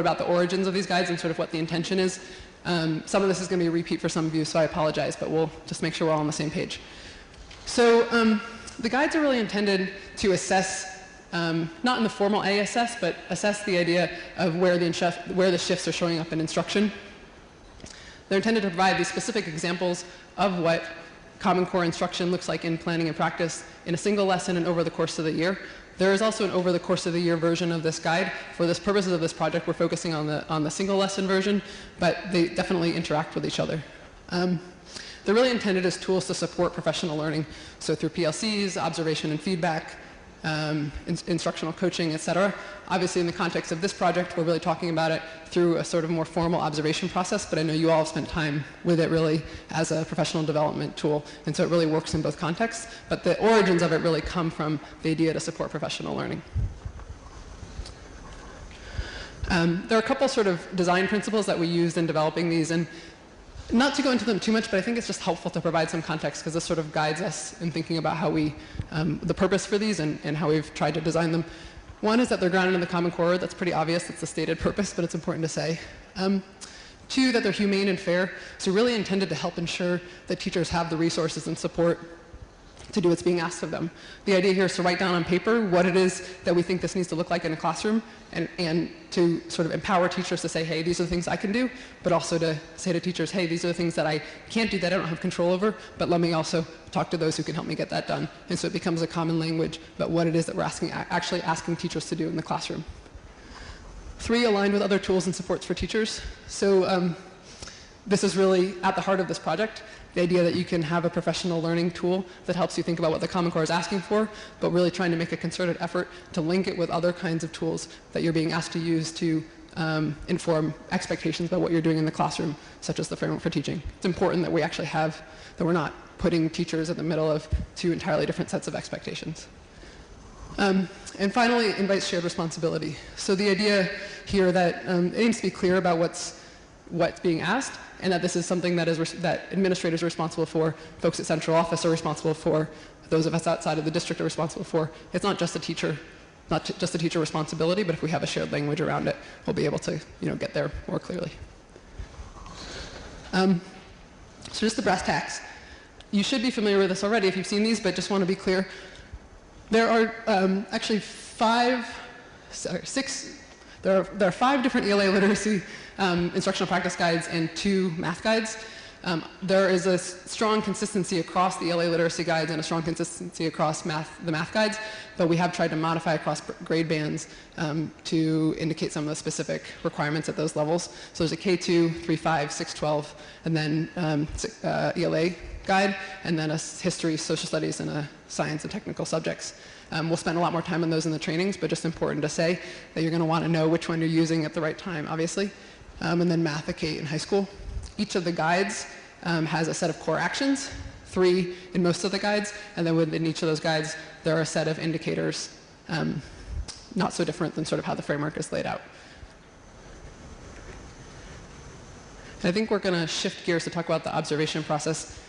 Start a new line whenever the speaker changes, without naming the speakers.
about the origins of these guides and sort of what the intention is. Some of this is going to be a repeat for some of you, so I apologize, but we'll just make sure we're all on the same page. So the guides are really intended to assess, not in the formal ASS, but assess the idea of where the shifts are showing up in instruction. They're intended to provide these specific examples of what Common Core instruction looks like in planning and practice in a single lesson and over the course of the year. There is also an over the course of the year version of this guide. For the purposes of this project, we're focusing on the single lesson version, but they definitely interact with each other. They're really intended as tools to support professional learning. So through PLCs, observation and feedback, instructional coaching, etc. Obviously, in the context of this project, we're really talking about it through a sort of more formal observation process, but I know you all have spent time with it really as a professional development tool, and so it really works in both contexts, but the origins of it really come from the idea to support professional learning. There are a couple sort of design principles that we used in developing these, and not to go into them too much, but I think it's just helpful to provide some context because this sort of guides us in thinking about how we, the purpose for these and how we've tried to design them. One is that they're grounded in the Common Core. That's pretty obvious. That's the stated purpose, but it's important to say. Two, that they're humane and fair. So really intended to help ensure that teachers have the resources and support to do what's being asked of them. The idea here is to write down on paper what it is that we think this needs to look like in a classroom, and to sort of empower teachers to say, hey, these are the things I can do, but also to say to teachers, hey, these are the things that I can't do that I don't have control over, but let me also talk to those who can help me get that done. And so it becomes a common language about what it is that we're actually asking teachers to do in the classroom. Three, aligned with other tools and supports for teachers. So this is really at the heart of this project. The idea that you can have a professional learning tool that helps you think about what the Common Core is asking for, but really trying to make a concerted effort to link it with other kinds of tools that you're being asked to use to inform expectations about what you're doing in the classroom, such as the framework for teaching. It's important that we actually have, that we're not putting teachers in the middle of two entirely different sets of expectations. And finally, it invites shared responsibility. So the idea here that it aims to be clear about what's being asked, and that this is something that that administrators are responsible for, folks at central office are responsible for, those of us outside of the district are responsible for. It's not just a teacher responsibility, but if we have a shared language around it, we'll be able to get there more clearly. So just the brass tacks. You should be familiar with this already if you've seen these, but just want to be clear. There are actually there are 5 different ELA literacy instructional practice guides and 2 math guides. There is a strong consistency across the ELA literacy guides and a strong consistency across the math guides, but we have tried to modify across grade bands to indicate some of the specific requirements at those levels. So there's a K2, 3.5, 6.12, and then ELA guide, and then a history, social studies, and a science and technical subjects. We'll spend a lot more time on those in the trainings, but just important to say that you're going to want to know which one you're using at the right time, obviously. And then math, a K in high school. Each of the guides has a set of core actions, 3 in most of the guides, and then within each of those guides, there are a set of indicators, not so different than sort of how the framework is laid out. And I think we're going to shift gears to talk about the observation process.